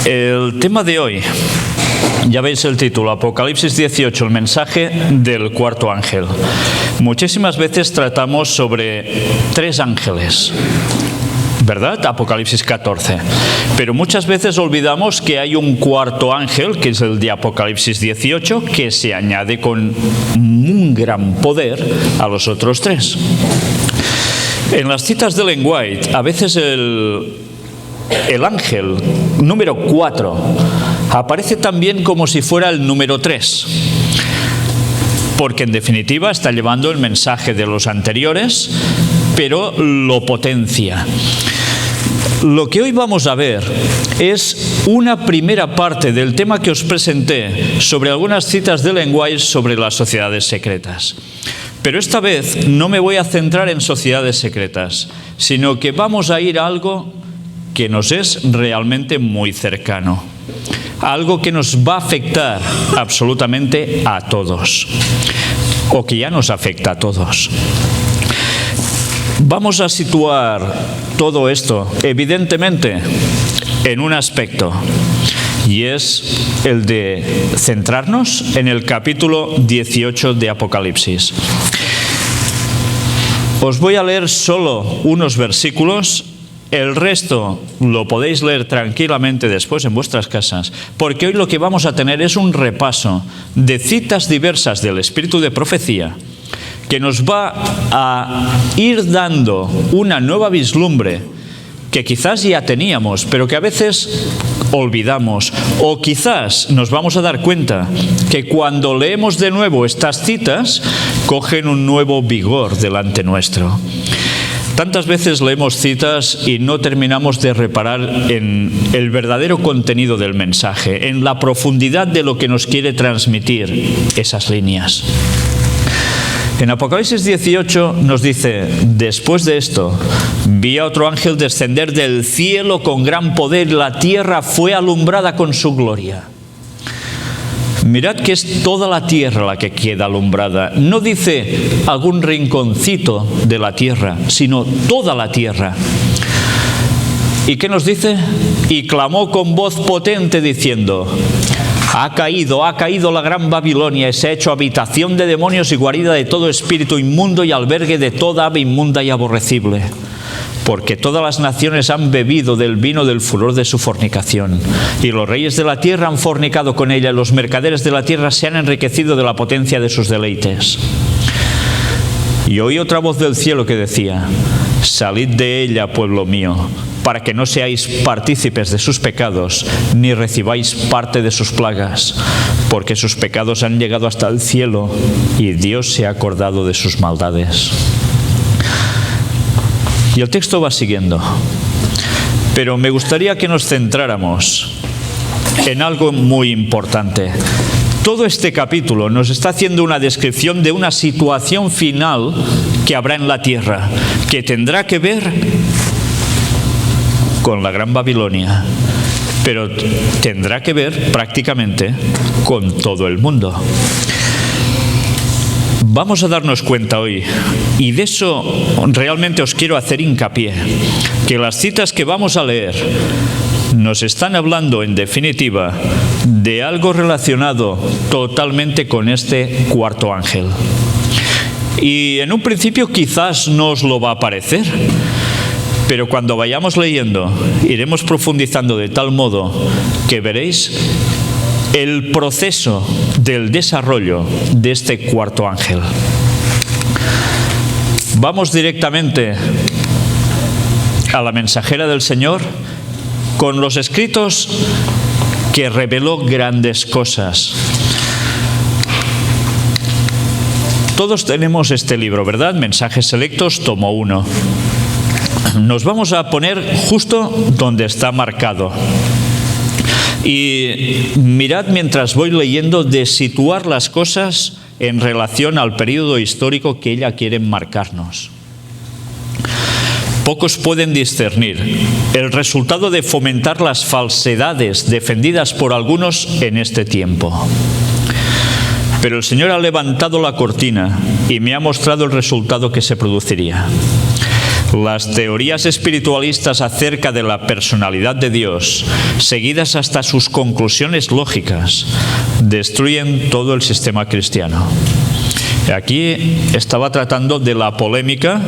El tema de hoy, ya veis el título, Apocalipsis 18, el mensaje del cuarto ángel. Muchísimas veces tratamos sobre 3 ángeles, ¿verdad? Apocalipsis 14. Pero muchas veces olvidamos que hay un cuarto ángel, que es el de Apocalipsis 18, que se añade con un gran poder a los otros 3. En las citas de Ellen White, a veces el ángel número 4 aparece también como si fuera el número 3, porque en definitiva está llevando el mensaje de los anteriores, pero lo potencia. Lo que hoy vamos a ver es una primera parte del tema que os presenté sobre algunas citas de Ellen White sobre las sociedades secretas. Pero esta vez no me voy a centrar en sociedades secretas, sino que vamos a ir a algo que nos es realmente muy cercano, algo que nos va a afectar absolutamente a todos, o que ya nos afecta a todos. Vamos a situar todo esto, evidentemente, en un aspecto, y es el de centrarnos en el capítulo 18 de Apocalipsis. Os voy a leer solo unos versículos. El resto lo podéis leer tranquilamente después en vuestras casas, porque hoy lo que vamos a tener es un repaso de citas diversas del espíritu de profecía que nos va a ir dando una nueva vislumbre que quizás ya teníamos, pero que a veces olvidamos, o quizás nos vamos a dar cuenta que cuando leemos de nuevo estas citas cogen un nuevo vigor delante nuestro. Tantas veces leemos citas y no terminamos de reparar en el verdadero contenido del mensaje, en la profundidad de lo que nos quiere transmitir esas líneas. En Apocalipsis 18 nos dice: después de esto, vi a otro ángel descender del cielo con gran poder, y la tierra fue alumbrada con su gloria. Mirad que es toda la tierra la que queda alumbrada. No dice algún rinconcito de la tierra, sino toda la tierra. ¿Y qué nos dice? Y clamó con voz potente diciendo: ha caído la gran Babilonia, y se ha hecho habitación de demonios y guarida de todo espíritu inmundo y albergue de toda ave inmunda y aborrecible. Porque todas las naciones han bebido del vino del furor de su fornicación, y los reyes de la tierra han fornicado con ella, y los mercaderes de la tierra se han enriquecido de la potencia de sus deleites. Y oí otra voz del cielo que decía: salid de ella, pueblo mío, para que no seáis partícipes de sus pecados, ni recibáis parte de sus plagas, porque sus pecados han llegado hasta el cielo, y Dios se ha acordado de sus maldades. Y el texto va siguiendo, pero me gustaría que nos centráramos en algo muy importante. Todo este capítulo nos está haciendo una descripción de una situación final que habrá en la tierra, que tendrá que ver con la Gran Babilonia, pero tendrá que ver prácticamente con todo el mundo. Vamos a darnos cuenta hoy, y de eso realmente os quiero hacer hincapié, que las citas que vamos a leer nos están hablando, en definitiva, de algo relacionado totalmente con este cuarto ángel. Y en un principio quizás no os lo va a parecer, pero cuando vayamos leyendo, iremos profundizando de tal modo que veréis el proceso del desarrollo de este cuarto ángel. Vamos directamente a la mensajera del Señor con los escritos que reveló grandes cosas. Todos tenemos este libro, ¿verdad? Mensajes selectos, tomo 1. Nos vamos a poner justo donde está marcado. Y mirad mientras voy leyendo de situar las cosas en relación al periodo histórico que ella quiere marcarnos. Pocos pueden discernir el resultado de fomentar las falsedades defendidas por algunos en este tiempo. Pero el Señor ha levantado la cortina y me ha mostrado el resultado que se produciría. Las teorías espiritualistas acerca de la personalidad de Dios, seguidas hasta sus conclusiones lógicas, destruyen todo el sistema cristiano. Aquí estaba tratando de la polémica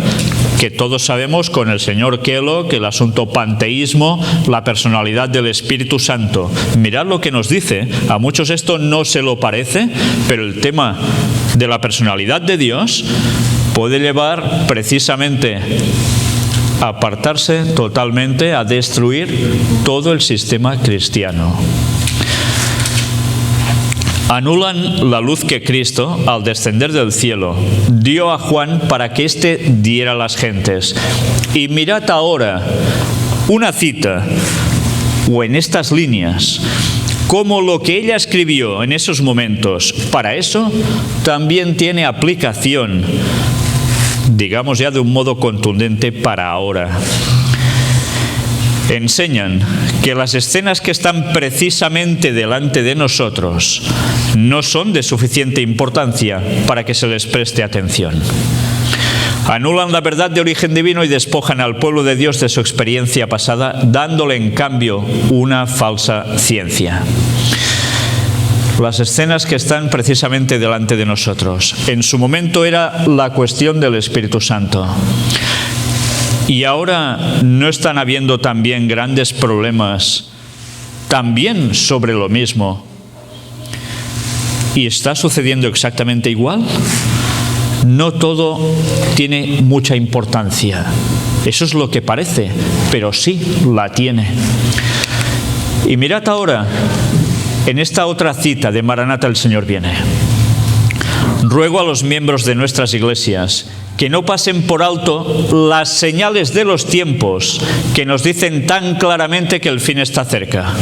que todos sabemos con el señor Kellogg, el asunto panteísmo, la personalidad del Espíritu Santo. Mirad lo que nos dice. A muchos esto no se lo parece, pero el tema de la personalidad de Dios puede llevar precisamente a apartarse totalmente, a destruir todo el sistema cristiano. Anulan la luz que Cristo, al descender del cielo, dio a Juan para que éste diera a las gentes. Y mirad ahora una cita, o en estas líneas, como lo que ella escribió en esos momentos, para eso también tiene aplicación, digamos ya de un modo contundente para ahora. Enseñan que las escenas que están precisamente delante de nosotros no son de suficiente importancia para que se les preste atención. Anulan la verdad de origen divino y despojan al pueblo de Dios de su experiencia pasada, dándole en cambio una falsa ciencia. Las escenas que están precisamente delante de nosotros. En su momento era la cuestión del Espíritu Santo. Y ahora no están habiendo también grandes problemas también sobre lo mismo. ¿Y está sucediendo exactamente igual? No todo tiene mucha importancia. Eso es lo que parece, pero sí la tiene. Y mirad ahora, en esta otra cita de Maranata, el Señor viene. Ruego a los miembros de nuestras iglesias que no pasen por alto las señales de los tiempos que nos dicen tan claramente que el fin está cerca.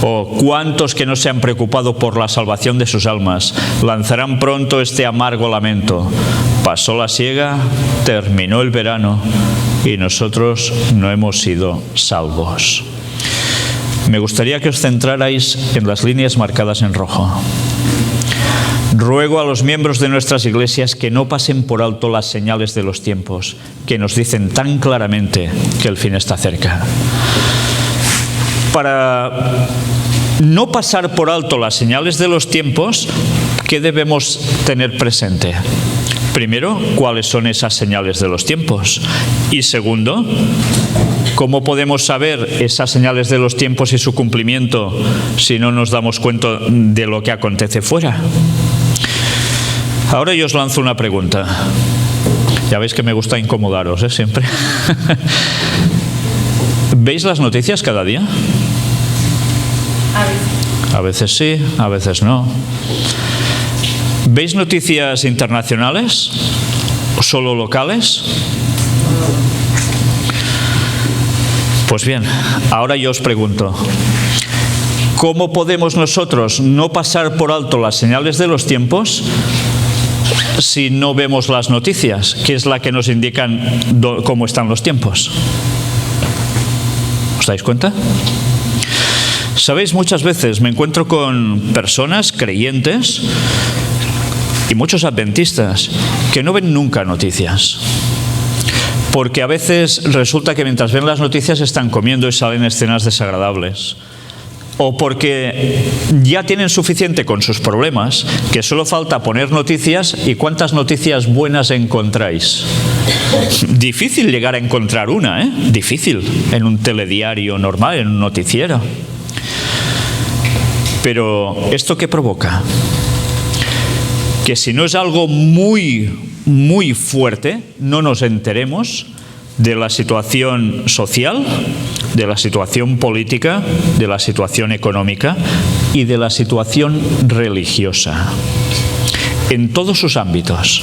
Oh, cuántos que no se han preocupado por la salvación de sus almas lanzarán pronto este amargo lamento. Pasó la siega, terminó el verano y nosotros no hemos sido salvos. Me gustaría que os centrarais en las líneas marcadas en rojo. Ruego a los miembros de nuestras iglesias que no pasen por alto las señales de los tiempos que nos dicen tan claramente que el fin está cerca. Para no pasar por alto las señales de los tiempos, ¿qué debemos tener presente? Primero, ¿cuáles son esas señales de los tiempos? Y segundo, ¿cómo podemos saber esas señales de los tiempos y su cumplimiento si no nos damos cuenta de lo que acontece fuera? Ahora yo os lanzo una pregunta. Ya veis que me gusta incomodaros, ¿eh? Siempre. ¿Veis las noticias cada día? A veces sí, a veces no. ¿Veis noticias internacionales o solo locales? Pues bien, ahora yo os pregunto, ¿cómo podemos nosotros no pasar por alto las señales de los tiempos si no vemos las noticias, que es la que nos indican cómo están los tiempos? ¿Os dais cuenta? Sabéis, muchas veces me encuentro con personas creyentes y muchos adventistas que no ven nunca noticias. Porque a veces resulta que mientras ven las noticias están comiendo y salen escenas desagradables. O porque ya tienen suficiente con sus problemas, que solo falta poner noticias, y ¿cuántas noticias buenas encontráis? Difícil llegar a encontrar una, ¿eh? Difícil, en un telediario normal, en un noticiero. Pero, ¿esto qué provoca? Que si no es algo muy, muy fuerte, no nos enteremos de la situación social, de la situación política, de la situación económica y de la situación religiosa, en todos sus ámbitos.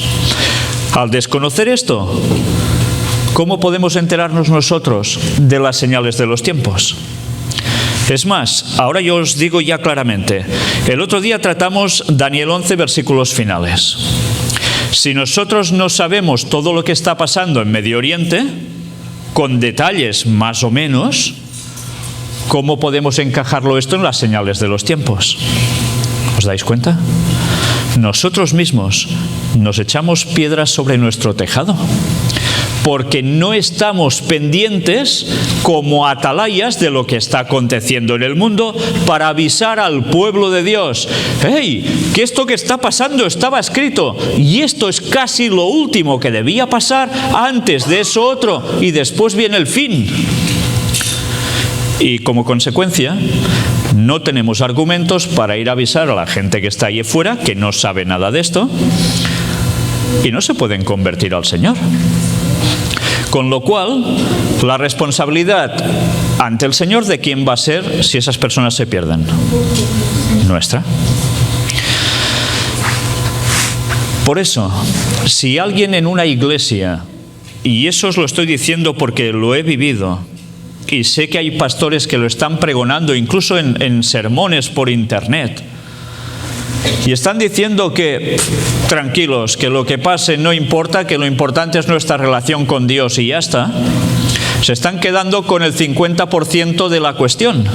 Al desconocer esto, ¿cómo podemos enterarnos nosotros de las señales de los tiempos? Es más, ahora yo os digo ya claramente, el otro día tratamos Daniel 11, versículos finales. Si nosotros no sabemos todo lo que está pasando en Medio Oriente, con detalles más o menos, ¿cómo podemos encajarlo esto en las señales de los tiempos? ¿Os dais cuenta? Nosotros mismos nos echamos piedras sobre nuestro tejado, porque no estamos pendientes como atalayas de lo que está aconteciendo en el mundo para avisar al pueblo de Dios: ¡hey! Que esto que está pasando estaba escrito y esto es casi lo último que debía pasar, antes de eso otro y después viene el fin. Y como consecuencia, no tenemos argumentos para ir a avisar a la gente que está ahí afuera, que no sabe nada de esto, y no se pueden convertir al Señor. Con lo cual, la responsabilidad ante el Señor, ¿de quién va a ser si esas personas se pierden? Nuestra. Por eso, si alguien en una iglesia, y eso os lo estoy diciendo porque lo he vivido, y sé que hay pastores que lo están pregonando, incluso en sermones por internet, y están diciendo que tranquilos, que lo que pase no importa, que lo importante es nuestra relación con Dios y ya está, se están quedando con el 50% de la cuestión.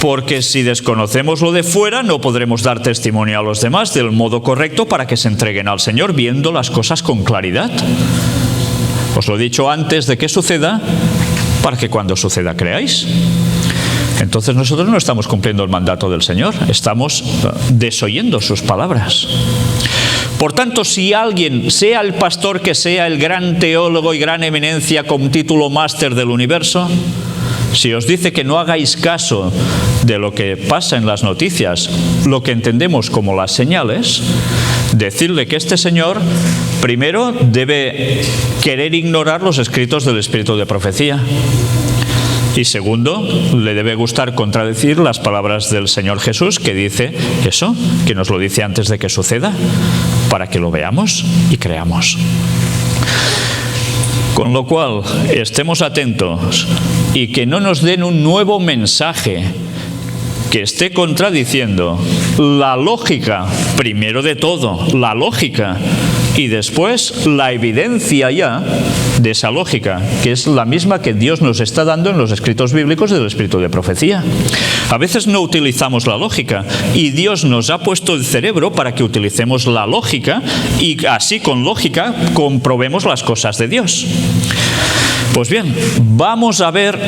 Porque si desconocemos lo de fuera, no podremos dar testimonio a los demás del modo correcto para que se entreguen al Señor viendo las cosas con claridad. Os lo he dicho antes de que suceda, para que cuando suceda creáis. Entonces nosotros no estamos cumpliendo el mandato del Señor, estamos desoyendo sus palabras. Por tanto, si alguien, sea el pastor que sea, el gran teólogo y gran eminencia con título máster del universo, si os dice que no hagáis caso de lo que pasa en las noticias, lo que entendemos como las señales, decirle que este señor primero debe querer ignorar los escritos del espíritu de profecía. Y segundo, le debe gustar contradecir las palabras del Señor Jesús, que dice eso, que nos lo dice antes de que suceda, para que lo veamos y creamos. Con lo cual, estemos atentos y que no nos den un nuevo mensaje que esté contradiciendo la lógica, primero de todo, la lógica, y después la evidencia ya de esa lógica, que es la misma que Dios nos está dando en los escritos bíblicos del espíritu de profecía. A veces no utilizamos la lógica y Dios nos ha puesto el cerebro para que utilicemos la lógica y así con lógica comprobemos las cosas de Dios. Pues bien, vamos a ver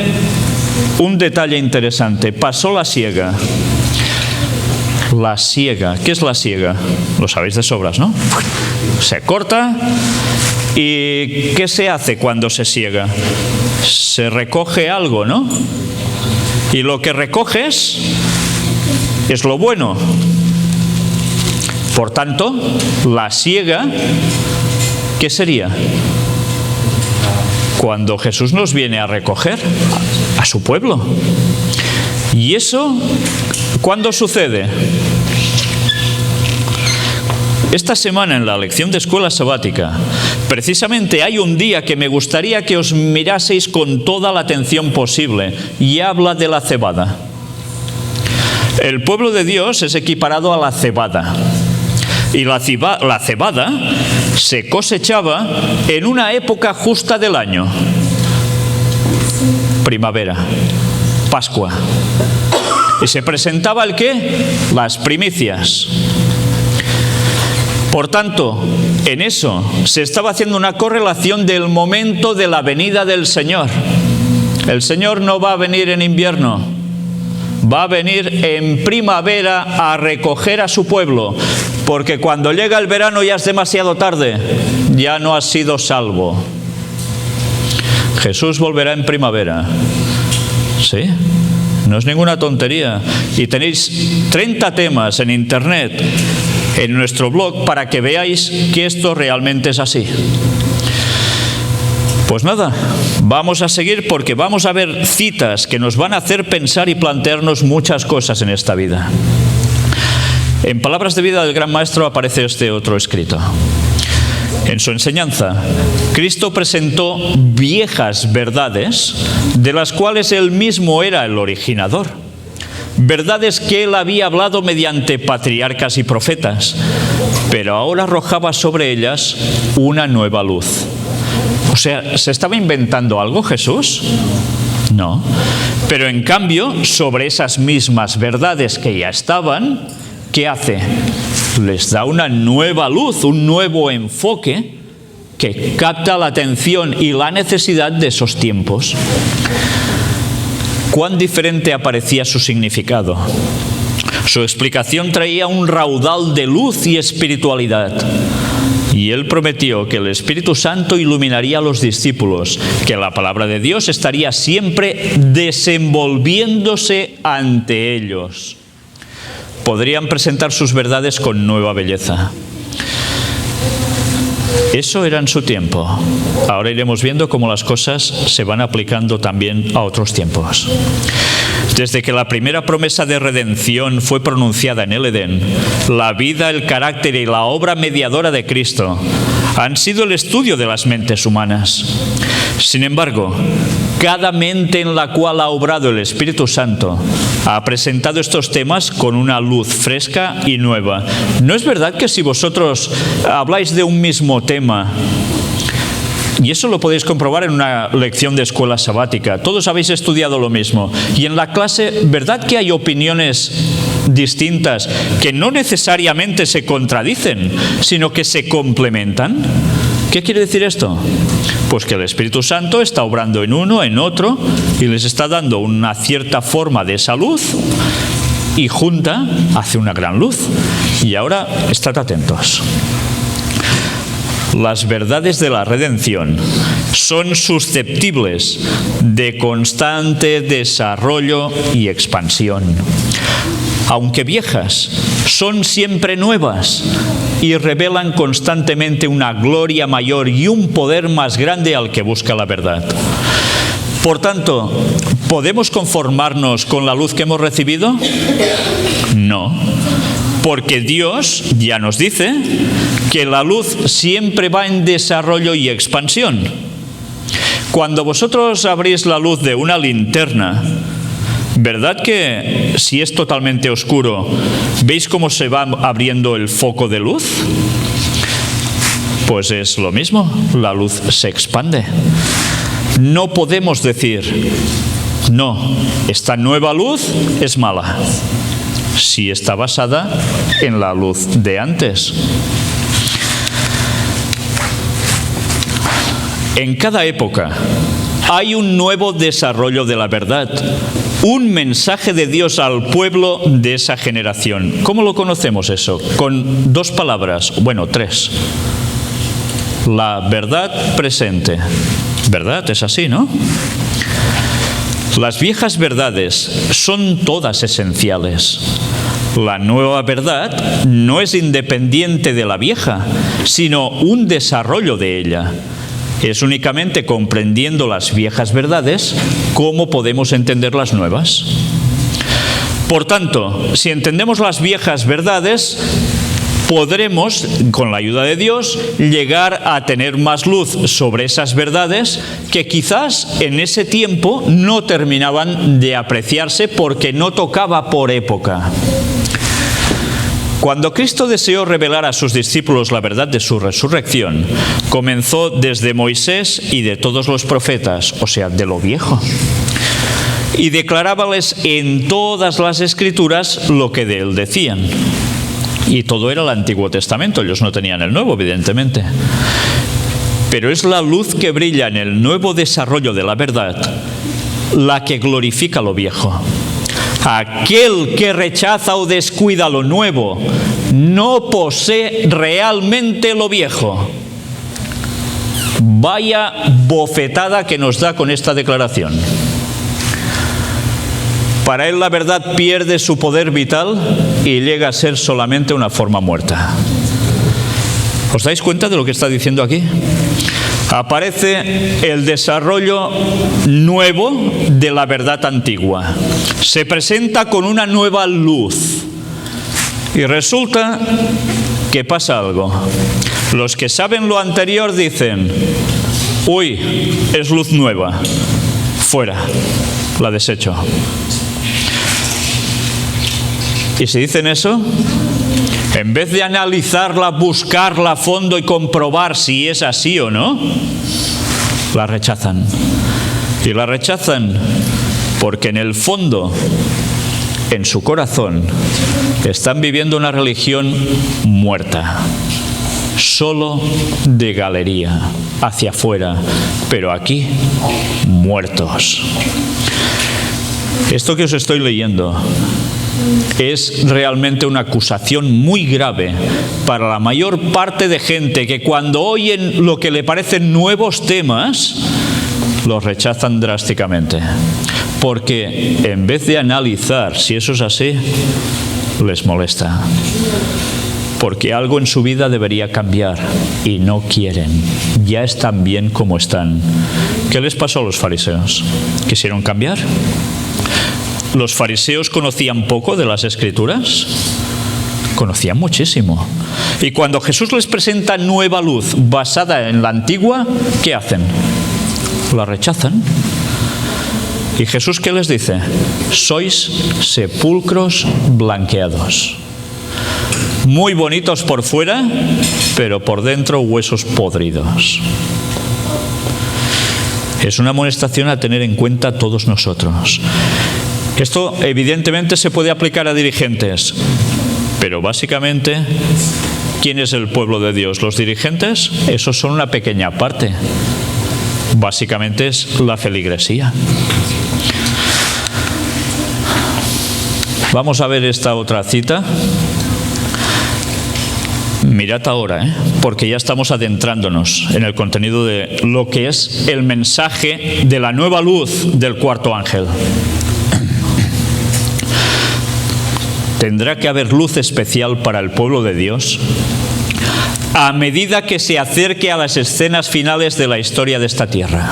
un detalle interesante. Pasó la siega. La siega. ¿Qué es la siega? Lo sabéis de sobras, ¿no? Se corta. ¿Y qué se hace cuando se siega? Se recoge algo, ¿no? Y lo que recoges es lo bueno. Por tanto, la siega, ¿qué sería? Cuando Jesús nos viene a recoger a su pueblo. ¿Y eso cuándo sucede? Esta semana en la lección de escuela sabática, precisamente hay un día que me gustaría que os miraseis con toda la atención posible y habla de la cebada. El pueblo de Dios es equiparado a la cebada. Y la cebada se cosechaba en una época justa del año. Primavera, Pascua. Y se presentaba ¿el qué? Las primicias. Por tanto, en eso se estaba haciendo una correlación del momento de la venida del Señor. El Señor no va a venir en invierno, va a venir en primavera a recoger a su pueblo, porque cuando llega el verano ya es demasiado tarde, ya no has sido salvo. Jesús volverá en primavera. ¿Sí? No es ninguna tontería. Y tenéis 30 temas en internet, en nuestro blog, para que veáis que esto realmente es así. Pues nada, vamos a seguir porque vamos a ver citas que nos van a hacer pensar y plantearnos muchas cosas en esta vida. En Palabras de Vida del Gran Maestro aparece este otro escrito. En su enseñanza, Cristo presentó viejas verdades de las cuales él mismo era el originador. Verdades que él había hablado mediante patriarcas y profetas, pero ahora arrojaba sobre ellas una nueva luz. O sea, ¿se estaba inventando algo Jesús? No. Pero en cambio, sobre esas mismas verdades que ya estaban, ¿qué hace? Les da una nueva luz, un nuevo enfoque que capta la atención y la necesidad de esos tiempos. Cuán diferente aparecía su significado. Su explicación traía un raudal de luz y espiritualidad. Y él prometió que el Espíritu Santo iluminaría a los discípulos, que la palabra de Dios estaría siempre desenvolviéndose ante ellos. Podrían presentar sus verdades con nueva belleza. Eso era en su tiempo. Ahora iremos viendo cómo las cosas se van aplicando también a otros tiempos. Desde que la primera promesa de redención fue pronunciada en el Edén, la vida, el carácter y la obra mediadora de Cristo han sido el estudio de las mentes humanas. Sin embargo, cada mente en la cual ha obrado el Espíritu Santo ha presentado estos temas con una luz fresca y nueva. ¿No es verdad que si vosotros habláis de un mismo tema, y eso lo podéis comprobar en una lección de escuela sabática, todos habéis estudiado lo mismo, y en la clase, ¿verdad que hay opiniones distintas que no necesariamente se contradicen, sino que se complementan? ¿Qué quiere decir esto? Pues que el Espíritu Santo está obrando en uno, en otro, y les está dando una cierta forma de esa luz, y junta hace una gran luz. Y ahora, estad atentos. Las verdades de la redención son susceptibles de constante desarrollo y expansión. Aunque viejas, son siempre nuevas y revelan constantemente una gloria mayor y un poder más grande al que busca la verdad. Por tanto, ¿podemos conformarnos con la luz que hemos recibido? No, porque Dios ya nos dice que la luz siempre va en desarrollo y expansión. Cuando vosotros abrís la luz de una linterna, ¿verdad que si es totalmente oscuro, veis cómo se va abriendo el foco de luz? Pues es lo mismo, la luz se expande. No podemos decir, no, esta nueva luz es mala, si está basada en la luz de antes. En cada época hay un nuevo desarrollo de la verdad, un mensaje de Dios al pueblo de esa generación. ¿Cómo lo conocemos eso? Con dos palabras, bueno, tres. La verdad presente. ¿Verdad? Es así, ¿no? Las viejas verdades son todas esenciales. La nueva verdad no es independiente de la vieja, sino un desarrollo de ella. Es únicamente comprendiendo las viejas verdades cómo podemos entender las nuevas. Por tanto, si entendemos las viejas verdades, podremos, con la ayuda de Dios, llegar a tener más luz sobre esas verdades que quizás en ese tiempo no terminaban de apreciarse porque no tocaba por época. Cuando Cristo deseó revelar a sus discípulos la verdad de su resurrección, comenzó desde Moisés y de todos los profetas, o sea, de lo viejo, y declarábales en todas las Escrituras lo que de él decían. Y todo era el Antiguo Testamento, ellos no tenían el Nuevo, evidentemente. Pero es la luz que brilla en el nuevo desarrollo de la verdad la que glorifica lo viejo. Aquel que rechaza o descuida lo nuevo no posee realmente lo viejo. Vaya bofetada que nos da con esta declaración. Para él la verdad pierde su poder vital y llega a ser solamente una forma muerta. ¿Os dais cuenta de lo que está diciendo aquí? Aparece el desarrollo nuevo de la verdad antigua. Se presenta con una nueva luz. Y resulta que pasa algo. Los que saben lo anterior dicen, uy, es luz nueva. Fuera, la desecho. Y si dicen eso, en vez de analizarla, buscarla a fondo y comprobar si es así o no, la rechazan. Y la rechazan porque en el fondo, en su corazón, están viviendo una religión muerta, solo de galería, hacia afuera, pero aquí muertos. Esto que os estoy leyendo es realmente una acusación muy grave para la mayor parte de gente que cuando oyen lo que le parecen nuevos temas, los rechazan drásticamente. Porque en vez de analizar si eso es así, les molesta. Porque algo en su vida debería cambiar y no quieren. Ya están bien como están. ¿Qué les pasó a los fariseos? ¿Quisieron cambiar? ¿Los fariseos conocían poco de las Escrituras? Conocían muchísimo. Y cuando Jesús les presenta nueva luz basada en la antigua, ¿qué hacen? La rechazan. ¿Y Jesús qué les dice? Sois sepulcros blanqueados. Muy bonitos por fuera, pero por dentro huesos podridos. Es una amonestación a tener en cuenta a todos nosotros. Esto evidentemente se puede aplicar a dirigentes, pero básicamente, ¿quién es el pueblo de Dios? ¿Los dirigentes? Esos son una pequeña parte. Básicamente es la feligresía. Vamos a ver esta otra cita. Mirad ahora, porque ya estamos adentrándonos en el contenido de lo que es el mensaje de la nueva luz del cuarto ángel. Tendrá que haber luz especial para el pueblo de Dios a medida que se acerque a las escenas finales de la historia de esta tierra.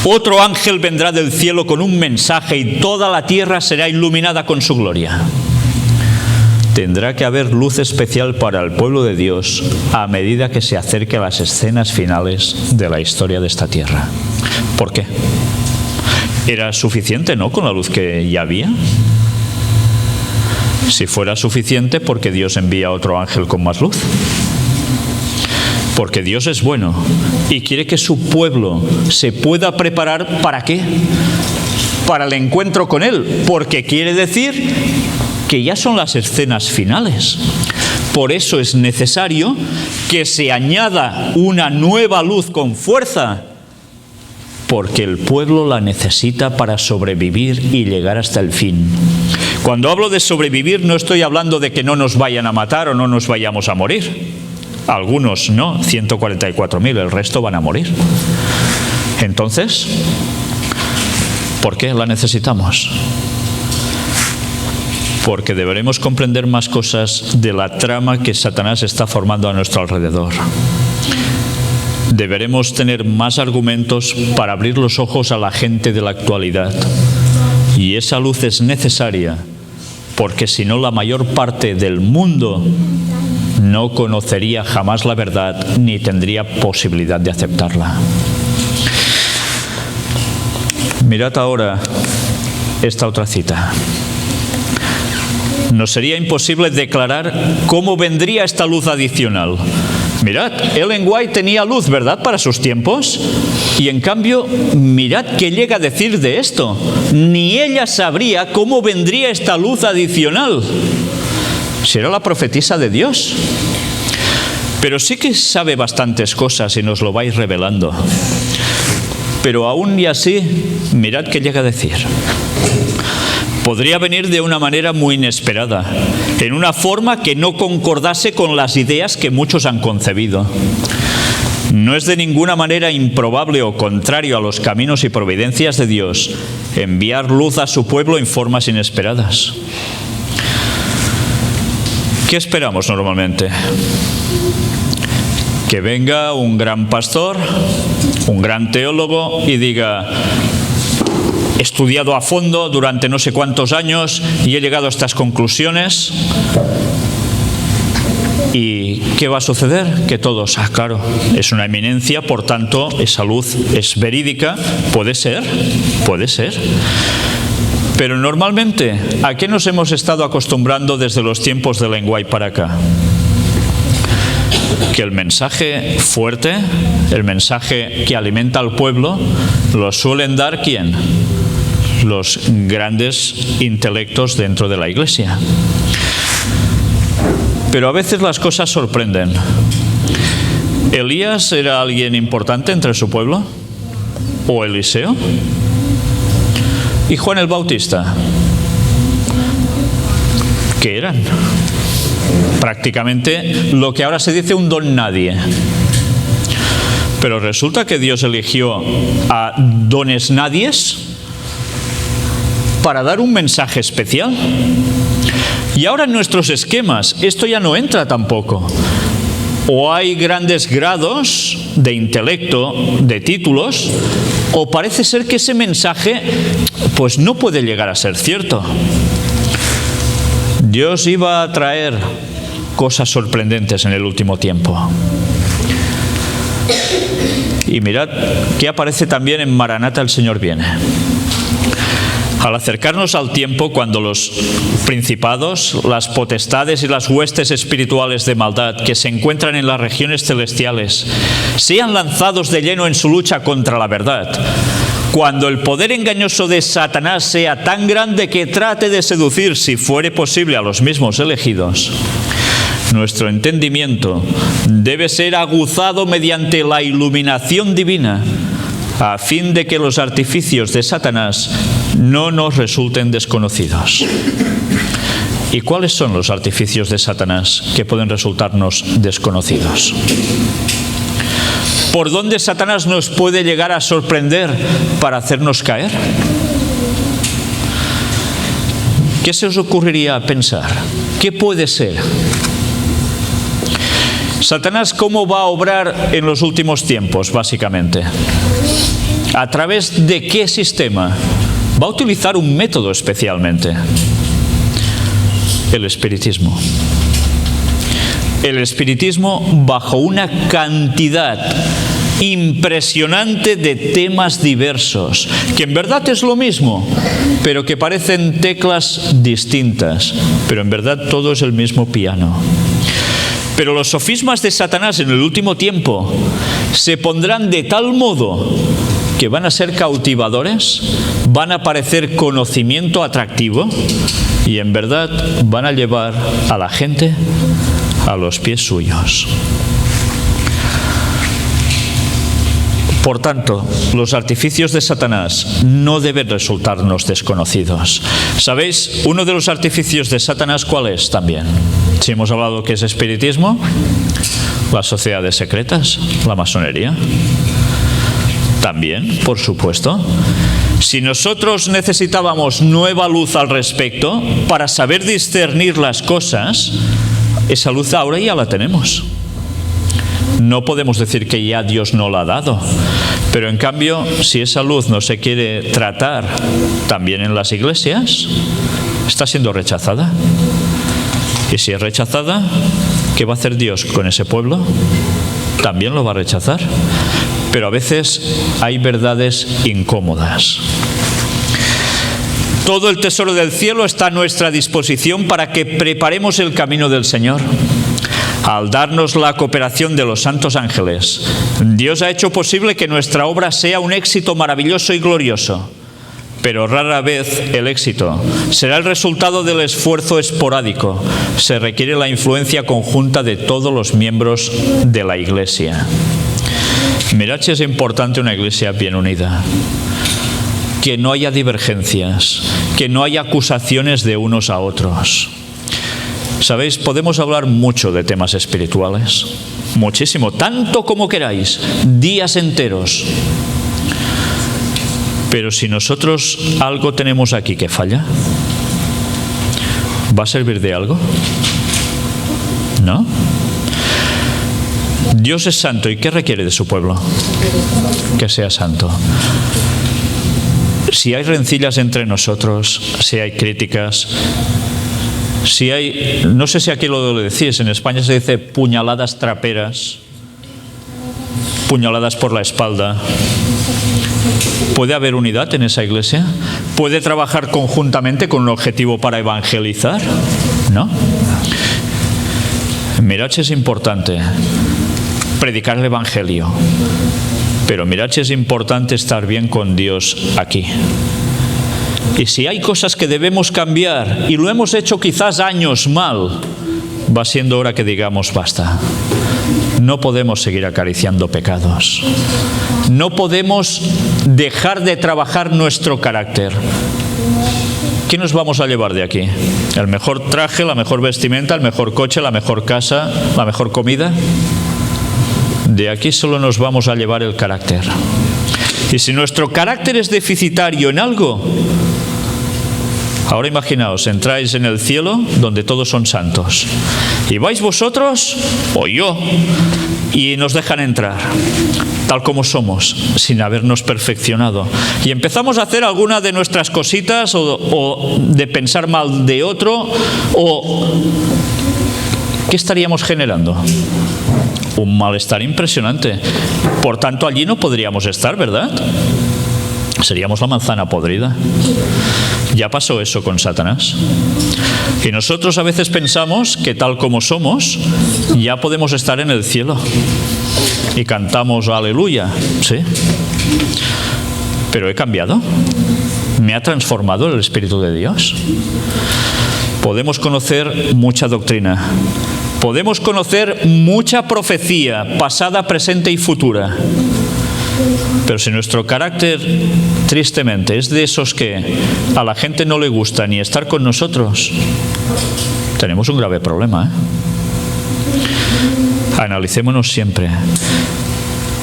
Otro ángel vendrá del cielo con un mensaje y toda la tierra será iluminada con su gloria. Tendrá que haber luz especial para el pueblo de Dios a medida que se acerque a las escenas finales de la historia de esta tierra. ¿Por qué? ¿Era suficiente, no, con la luz que ya había? Si fuera suficiente, ¿por qué Dios envía otro ángel con más luz? Porque Dios es bueno y quiere que su pueblo se pueda preparar, ¿para qué? Para el encuentro con Él, porque quiere decir que ya son las escenas finales. Por eso es necesario que se añada una nueva luz con fuerza, porque el pueblo la necesita para sobrevivir y llegar hasta el fin. Cuando hablo de sobrevivir, no estoy hablando de que no nos vayan a matar o no nos vayamos a morir. Algunos no, 144.000, el resto van a morir. Entonces, ¿por qué la necesitamos? Porque deberemos comprender más cosas de la trama que Satanás está formando a nuestro alrededor. Deberemos tener más argumentos para abrir los ojos a la gente de la actualidad. Y esa luz es necesaria, porque si no, la mayor parte del mundo no conocería jamás la verdad ni tendría posibilidad de aceptarla. Mirad ahora esta otra cita. Nos sería imposible declarar cómo vendría esta luz adicional. Mirad, Ellen White tenía luz, ¿verdad?, para sus tiempos. Y en cambio, mirad qué llega a decir de esto. Ni ella sabría cómo vendría esta luz adicional. Si era la profetisa de Dios. Pero sí que sabe bastantes cosas y nos lo vais revelando. Pero aún y así, mirad qué llega a decir. Podría venir de una manera muy inesperada, en una forma que no concordase con las ideas que muchos han concebido. No es de ninguna manera improbable o contrario a los caminos y providencias de Dios enviar luz a su pueblo en formas inesperadas. ¿Qué esperamos normalmente? Que venga un gran pastor, un gran teólogo y diga: he estudiado a fondo durante no sé cuántos años y he llegado a estas conclusiones. ¿Y qué va a suceder? Que todos, claro, es una eminencia, por tanto, esa luz es verídica. Puede ser. Pero normalmente, ¿a qué nos hemos estado acostumbrando desde los tiempos de Ellen White para acá? Que el mensaje fuerte, el mensaje que alimenta al pueblo, lo suelen dar ¿quién? Los grandes intelectos dentro de la Iglesia. Pero a veces las cosas sorprenden. ¿Elías era alguien importante entre su pueblo? ¿O Eliseo? ¿Y Juan el Bautista? ¿Qué eran? Prácticamente lo que ahora se dice un don nadie. Pero resulta que Dios eligió a dones nadies para dar un mensaje especial. Y ahora en nuestros esquemas esto ya no entra tampoco. O hay grandes grados de intelecto, de títulos, o parece ser que ese mensaje pues no puede llegar a ser cierto. Dios iba a traer cosas sorprendentes en el último tiempo. Y mirad que aparece también en Maranata, el Señor viene. Al acercarnos al tiempo cuando los principados, las potestades y las huestes espirituales de maldad que se encuentran en las regiones celestiales sean lanzados de lleno en su lucha contra la verdad, cuando el poder engañoso de Satanás sea tan grande que trate de seducir, si fuere posible, a los mismos elegidos, nuestro entendimiento debe ser aguzado mediante la iluminación divina, a fin de que los artificios de Satanás no nos resulten desconocidos. ¿Y cuáles son los artificios de Satanás que pueden resultarnos desconocidos? ¿Por dónde Satanás nos puede llegar a sorprender para hacernos caer? ¿Qué se os ocurriría pensar? ¿Qué puede ser? Satanás, ¿cómo va a obrar en los últimos tiempos, básicamente? ¿A través de qué sistema? Va a utilizar un método especialmente. El espiritismo. El espiritismo bajo una cantidad impresionante de temas diversos, que en verdad es lo mismo, pero que parecen teclas distintas, pero en verdad todo es el mismo piano. Pero los sofismas de Satanás en el último tiempo se pondrán de tal modo que van a ser cautivadores, van a parecer conocimiento atractivo y en verdad van a llevar a la gente a los pies suyos. Por tanto, los artificios de Satanás no deben resultarnos desconocidos. ¿Sabéis? Uno de los artificios de Satanás, ¿cuál es también? Si hemos hablado que es espiritismo, las sociedades secretas, la masonería. También, por supuesto. Si nosotros necesitábamos nueva luz al respecto para saber discernir las cosas, esa luz ahora ya la tenemos. No podemos decir que ya Dios no la ha dado, pero en cambio, si esa luz no se quiere tratar también en las iglesias, está siendo rechazada. Y si es rechazada, ¿qué va a hacer Dios con ese pueblo? También lo va a rechazar. Pero a veces hay verdades incómodas. Todo el tesoro del cielo está a nuestra disposición para que preparemos el camino del Señor. Al darnos la cooperación de los santos ángeles, Dios ha hecho posible que nuestra obra sea un éxito maravilloso y glorioso. Pero rara vez el éxito será el resultado del esfuerzo esporádico. Se requiere la influencia conjunta de todos los miembros de la Iglesia. Mirad si es importante una Iglesia bien unida. Que no haya divergencias, que no haya acusaciones de unos a otros. ¿Sabéis? Podemos hablar mucho de temas espirituales, muchísimo, tanto como queráis, días enteros. Pero si nosotros algo tenemos aquí que falla, ¿va a servir de algo? ¿No? Dios es santo, ¿y qué requiere de su pueblo? Que sea santo. Si hay rencillas entre nosotros, si hay críticas, si hay, no sé si aquí lo decís, en España se dice puñaladas traperas, puñaladas por la espalda, ¿puede haber unidad en esa iglesia? ¿Puede trabajar conjuntamente con un objetivo para evangelizar? ¿No? Mirad si es importante predicar el evangelio, pero mirad si es importante estar bien con Dios aquí. Y si hay cosas que debemos cambiar, y lo hemos hecho quizás años mal, va siendo hora que digamos basta. No podemos seguir acariciando pecados. No podemos dejar de trabajar nuestro carácter. ¿Qué nos vamos a llevar de aquí? ¿El mejor traje, la mejor vestimenta, el mejor coche, la mejor casa, la mejor comida? De aquí solo nos vamos a llevar el carácter. Y si nuestro carácter es deficitario en algo, ahora imaginaos, entráis en el cielo donde todos son santos. ¿Y vais vosotros o yo? Y nos dejan entrar, tal como somos, sin habernos perfeccionado. Y empezamos a hacer alguna de nuestras cositas o de pensar mal de otro. ¿Qué estaríamos generando? Un malestar impresionante. Por tanto, allí no podríamos estar, ¿verdad? Seríamos la manzana podrida. Ya pasó eso con Satanás. Y nosotros a veces pensamos que tal como somos, ya podemos estar en el cielo. Y cantamos aleluya, ¿sí? Pero he cambiado. Me ha transformado el Espíritu de Dios. Podemos conocer mucha doctrina. Podemos conocer mucha profecía, pasada, presente y futura. Pero si nuestro carácter, tristemente, es de esos que a la gente no le gusta ni estar con nosotros, tenemos un grave problema, Analicémonos siempre,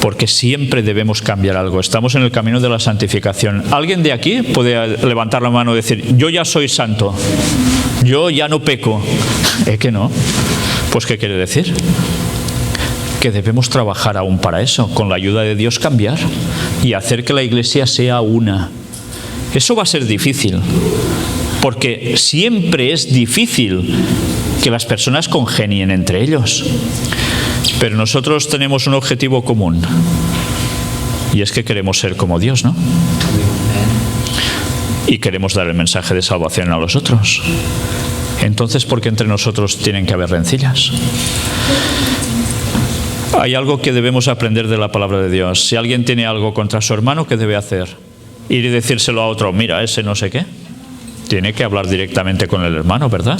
porque siempre debemos cambiar algo. Estamos en el camino de la santificación. ¿Alguien de aquí puede levantar la mano y decir, yo ya soy santo, yo ya no peco? Que no. Pues ¿qué quiere decir? Que debemos trabajar aún para eso, con la ayuda de Dios cambiar y hacer que la iglesia sea una. Eso va a ser difícil, porque siempre es difícil que las personas congenien entre ellos. Pero nosotros tenemos un objetivo común, y es que queremos ser como Dios, ¿no? Y queremos dar el mensaje de salvación a los otros. Entonces, ¿por qué entre nosotros tienen que haber rencillas? Hay algo que debemos aprender de la palabra de Dios. Si alguien tiene algo contra su hermano, ¿qué debe hacer? Ir y decírselo a otro, mira, ese no sé qué. Tiene que hablar directamente con el hermano, ¿verdad?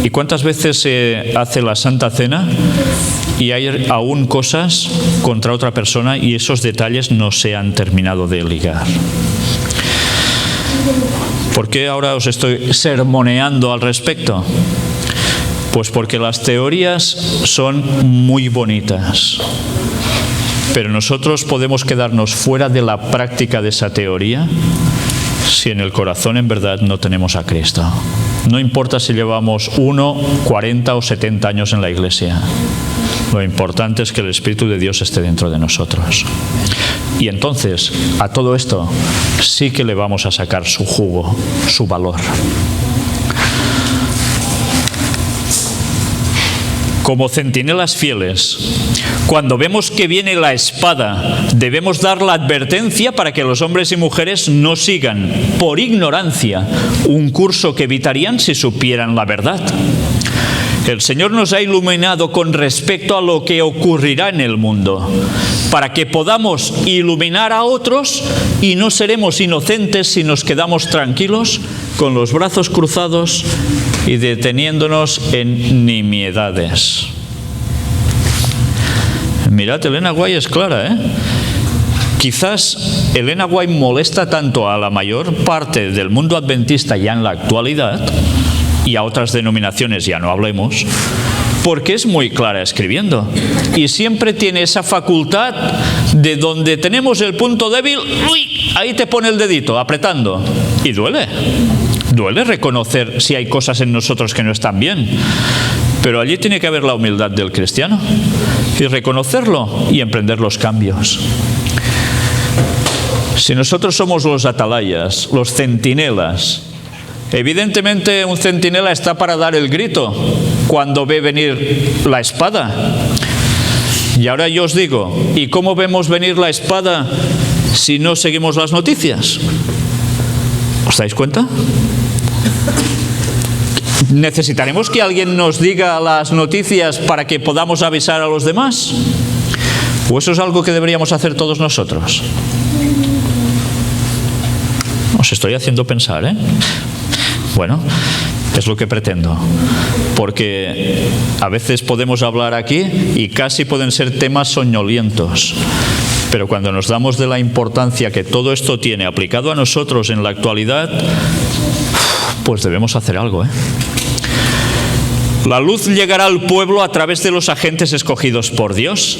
¿Y cuántas veces se hace la Santa Cena y hay aún cosas contra otra persona y esos detalles no se han terminado de ligar? ¿Por qué ahora os estoy sermoneando al respecto? Pues porque las teorías son muy bonitas, pero nosotros podemos quedarnos fuera de la práctica de esa teoría si en el corazón en verdad no tenemos a Cristo. No importa si llevamos 1, 40 o 70 años en la iglesia. Lo importante es que el Espíritu de Dios esté dentro de nosotros. Y entonces, a todo esto, sí que le vamos a sacar su jugo, su valor. Como centinelas fieles, cuando vemos que viene la espada, debemos dar la advertencia para que los hombres y mujeres no sigan, por ignorancia, un curso que evitarían si supieran la verdad. El Señor nos ha iluminado con respecto a lo que ocurrirá en el mundo, para que podamos iluminar a otros y no seremos inocentes si nos quedamos tranquilos, con los brazos cruzados y deteniéndonos en nimiedades. Mirad, Elena White es clara, Quizás Elena White molesta tanto a la mayor parte del mundo adventista ya en la actualidad, y a otras denominaciones ya no hablemos, porque es muy clara escribiendo y siempre tiene esa facultad de donde tenemos el punto débil, ¡uy!, ahí te pone el dedito apretando y duele reconocer si hay cosas en nosotros que no están bien, pero allí tiene que haber la humildad del cristiano y reconocerlo y emprender los cambios. Si nosotros somos los atalayas, los centinelas, evidentemente un centinela está para dar el grito cuando ve venir la espada. Y ahora yo os digo, ¿y cómo vemos venir la espada si no seguimos las noticias? ¿Os dais cuenta? ¿Necesitaremos que alguien nos diga las noticias para que podamos avisar a los demás? ¿O eso es algo que deberíamos hacer todos nosotros? Os estoy haciendo pensar, Bueno, es lo que pretendo, porque a veces podemos hablar aquí y casi pueden ser temas soñolientos, pero cuando nos damos de la importancia que todo esto tiene aplicado a nosotros en la actualidad, pues debemos hacer algo, ¿eh? La luz llegará al pueblo a través de los agentes escogidos por Dios,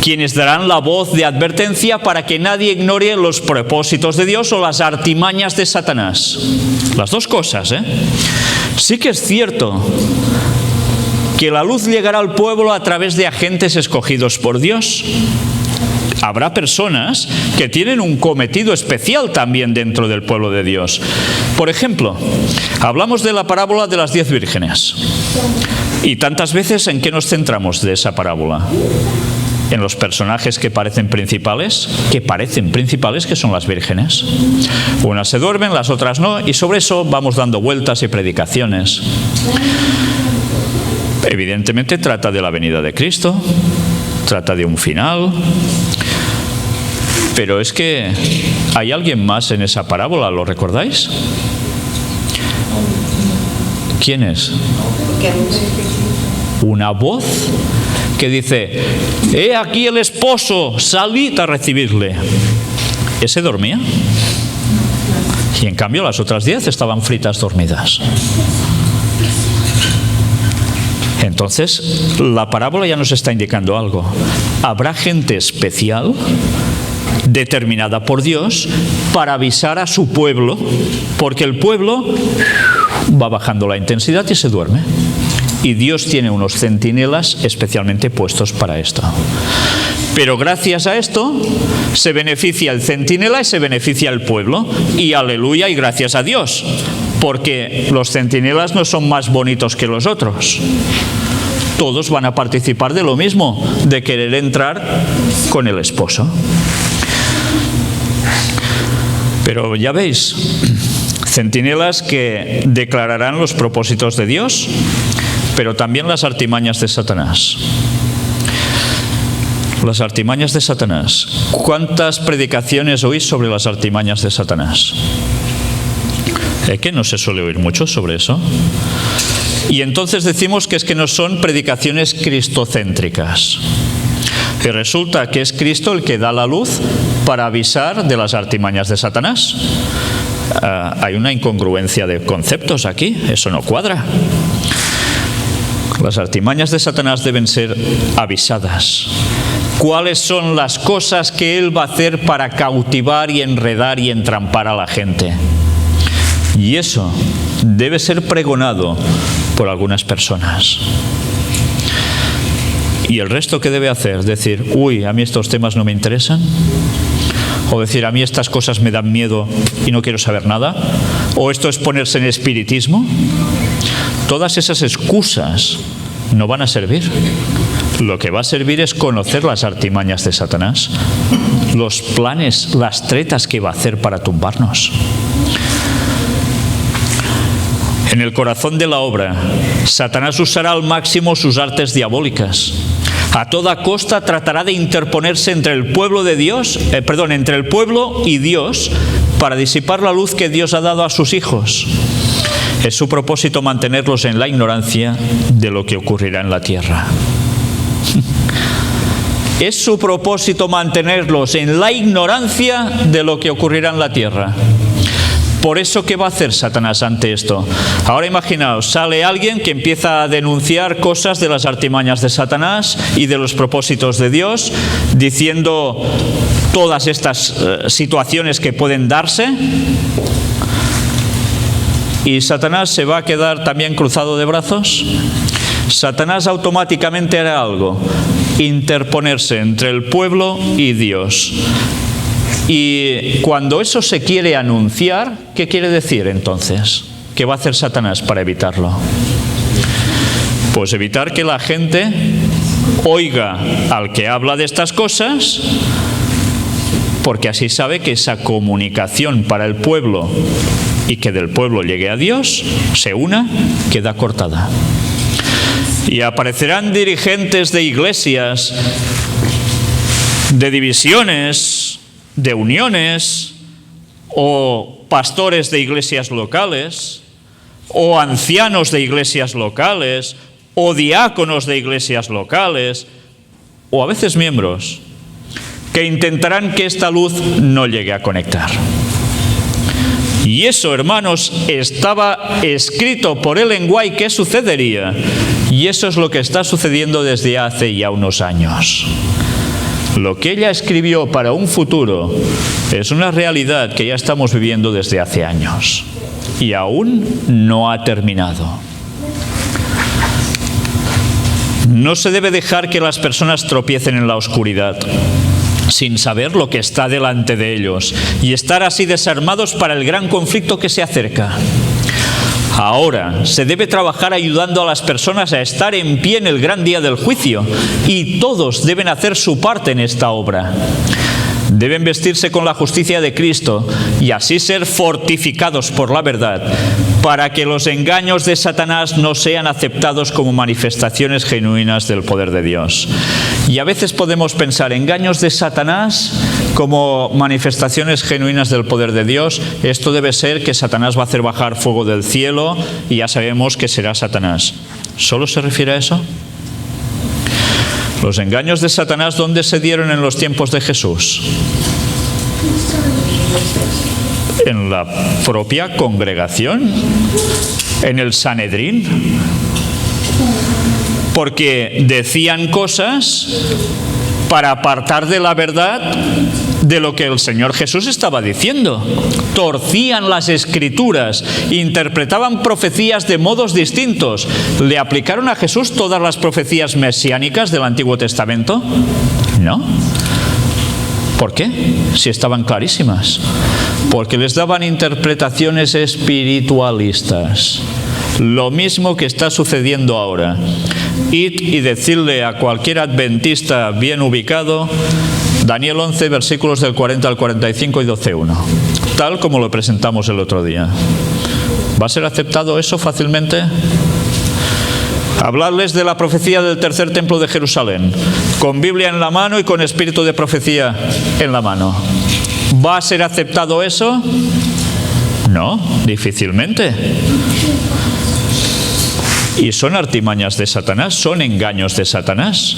quienes darán la voz de advertencia para que nadie ignore los propósitos de Dios o las artimañas de Satanás. Las dos cosas, ¿eh? Sí que es cierto que la luz llegará al pueblo a través de agentes escogidos por Dios. Habrá personas que tienen un cometido especial también dentro del pueblo de Dios. Por ejemplo, hablamos de la parábola de las 10 vírgenes. Y tantas veces, ¿en qué nos centramos de esa parábola? En los personajes que parecen principales, que son las vírgenes. Unas se duermen, las otras no, y sobre eso vamos dando vueltas y predicaciones. Evidentemente trata de la venida de Cristo, trata de un final. Pero es que hay alguien más en esa parábola, ¿lo recordáis? ¿Quién es? Una voz que dice: «He aquí el esposo, salid a recibirle». ¿Ese dormía? Y en cambio las otras 10 estaban fritas dormidas. Entonces, la parábola ya nos está indicando algo. Habrá gente especial determinada por Dios para avisar a su pueblo, porque el pueblo va bajando la intensidad y se duerme. Y Dios tiene unos centinelas especialmente puestos para esto. Pero gracias a esto se beneficia el centinela y se beneficia el pueblo. Y aleluya y gracias a Dios, porque los centinelas no son más bonitos que los otros. Todos van a participar de lo mismo, de querer entrar con el esposo. Pero ya veis, centinelas que declararán los propósitos de Dios, pero también las artimañas de Satanás. Las artimañas de Satanás. ¿Cuántas predicaciones oís sobre las artimañas de Satanás? ¿Es que no se suele oír mucho sobre eso? Y entonces decimos que es que no son predicaciones cristocéntricas. Y resulta que es Cristo el que da la luz para avisar de las artimañas de Satanás. Hay una incongruencia de conceptos aquí, eso no cuadra. Las artimañas de Satanás deben ser avisadas. ¿Cuáles son las cosas que él va a hacer para cautivar y enredar y entrampar a la gente? Y eso debe ser pregonado por algunas personas. ¿Y el resto qué debe hacer? Decir, uy, a mí estos temas no me interesan. O decir, a mí estas cosas me dan miedo y no quiero saber nada. O esto es ponerse en espiritismo. Todas esas excusas no van a servir. Lo que va a servir es conocer las artimañas de Satanás, los planes, las tretas que va a hacer para tumbarnos. En el corazón de la obra, Satanás usará al máximo sus artes diabólicas. A toda costa tratará de interponerse entre el pueblo de Dios, entre el pueblo y Dios, para disipar la luz que Dios ha dado a sus hijos. Es su propósito mantenerlos en la ignorancia de lo que ocurrirá en la tierra. Es su propósito mantenerlos en la ignorancia de lo que ocurrirá en la tierra. Por eso, ¿qué va a hacer Satanás ante esto? Ahora imaginaos, sale alguien que empieza a denunciar cosas de las artimañas de Satanás y de los propósitos de Dios, diciendo todas estas situaciones que pueden darse. ¿Y Satanás se va a quedar también cruzado de brazos? Satanás automáticamente hará algo: interponerse entre el pueblo y Dios. Y cuando eso se quiere anunciar, ¿qué quiere decir entonces? ¿Qué va a hacer Satanás para evitarlo? Pues evitar que la gente oiga al que habla de estas cosas, porque así sabe que esa comunicación para el pueblo y que del pueblo llegue a Dios, se una, queda cortada. Y aparecerán dirigentes de iglesias, de divisiones, de uniones, o pastores de iglesias locales, o ancianos de iglesias locales, o diáconos de iglesias locales, o a veces miembros, que intentarán que esta luz no llegue a conectar. Y eso, hermanos, estaba escrito por Ellen White que sucedería. Y eso es lo que está sucediendo desde hace ya unos años. Lo que ella escribió para un futuro es una realidad que ya estamos viviendo desde hace años. Y aún no ha terminado. No se debe dejar que las personas tropiecen en la oscuridad sin saber lo que está delante de ellos y estar así desarmados para el gran conflicto que se acerca. Ahora se debe trabajar ayudando a las personas a estar en pie en el gran día del juicio, y todos deben hacer su parte en esta obra. Deben vestirse con la justicia de Cristo y así ser fortificados por la verdad, para que los engaños de Satanás no sean aceptados como manifestaciones genuinas del poder de Dios. Y a veces podemos pensar, engaños de Satanás como manifestaciones genuinas del poder de Dios. Esto debe ser que Satanás va a hacer bajar fuego del cielo y ya sabemos que será Satanás. ¿Solo se refiere a eso? Los engaños de Satanás, ¿dónde se dieron en los tiempos de Jesús? En la propia congregación, en el Sanedrín, porque decían cosas para apartar de la verdad de lo que el Señor Jesús estaba diciendo. Torcían las Escrituras, interpretaban profecías de modos distintos. ¿Le aplicaron a Jesús todas las profecías mesiánicas del Antiguo Testamento? No. ¿Por qué? Si estaban clarísimas. Porque les daban interpretaciones espiritualistas. Lo mismo que está sucediendo ahora. Id y decirle a cualquier adventista bien ubicado, Daniel 11, versículos del 40 al 45 y 12:1, tal como lo presentamos el otro día. ¿Va a ser aceptado eso fácilmente? Hablarles de la profecía del tercer templo de Jerusalén, con Biblia en la mano y con espíritu de profecía en la mano. ¿Va a ser aceptado eso? No, difícilmente. Y son artimañas de Satanás, son engaños de Satanás.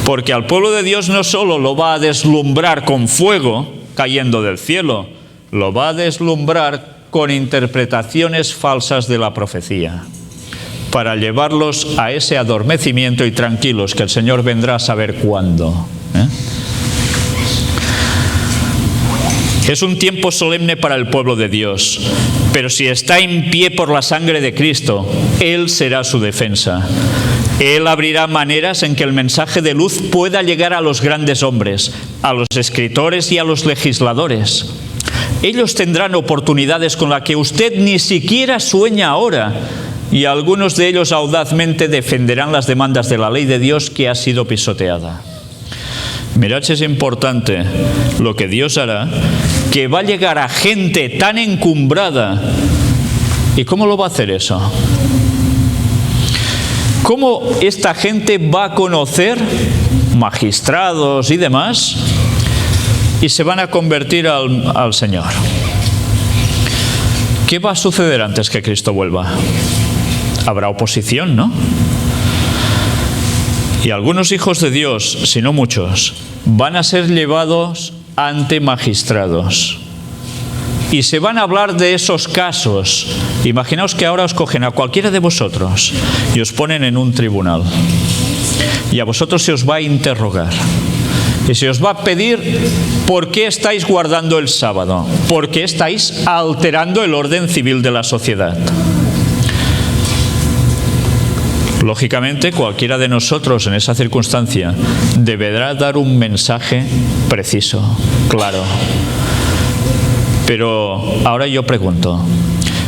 Porque al pueblo de Dios no solo lo va a deslumbrar con fuego cayendo del cielo, lo va a deslumbrar con interpretaciones falsas de la profecía, para llevarlos a ese adormecimiento y tranquilos que el Señor vendrá a saber cuándo. Es un tiempo solemne para el pueblo de Dios, pero si está en pie por la sangre de Cristo, Él será su defensa. Él abrirá maneras en que el mensaje de luz pueda llegar a los grandes hombres, a los escritores y a los legisladores. Ellos tendrán oportunidades con las que usted ni siquiera sueña ahora, y algunos de ellos audazmente defenderán las demandas de la ley de Dios que ha sido pisoteada. Mirad si es importante lo que Dios hará, que va a llegar a gente tan encumbrada. ¿Y cómo lo va a hacer eso? ¿Cómo esta gente va a conocer, magistrados y demás, y se van a convertir al Señor? ¿Qué va a suceder antes que Cristo vuelva? Habrá oposición, ¿no? Y algunos hijos de Dios, si no muchos, van a ser llevados ante magistrados. Y se van a hablar de esos casos. Imaginaos que ahora os cogen a cualquiera de vosotros y os ponen en un tribunal. Y a vosotros se os va a interrogar. Y se os va a pedir por qué estáis guardando el sábado, por qué estáis alterando el orden civil de la sociedad. Lógicamente, cualquiera de nosotros en esa circunstancia deberá dar un mensaje preciso, claro. Pero ahora yo pregunto,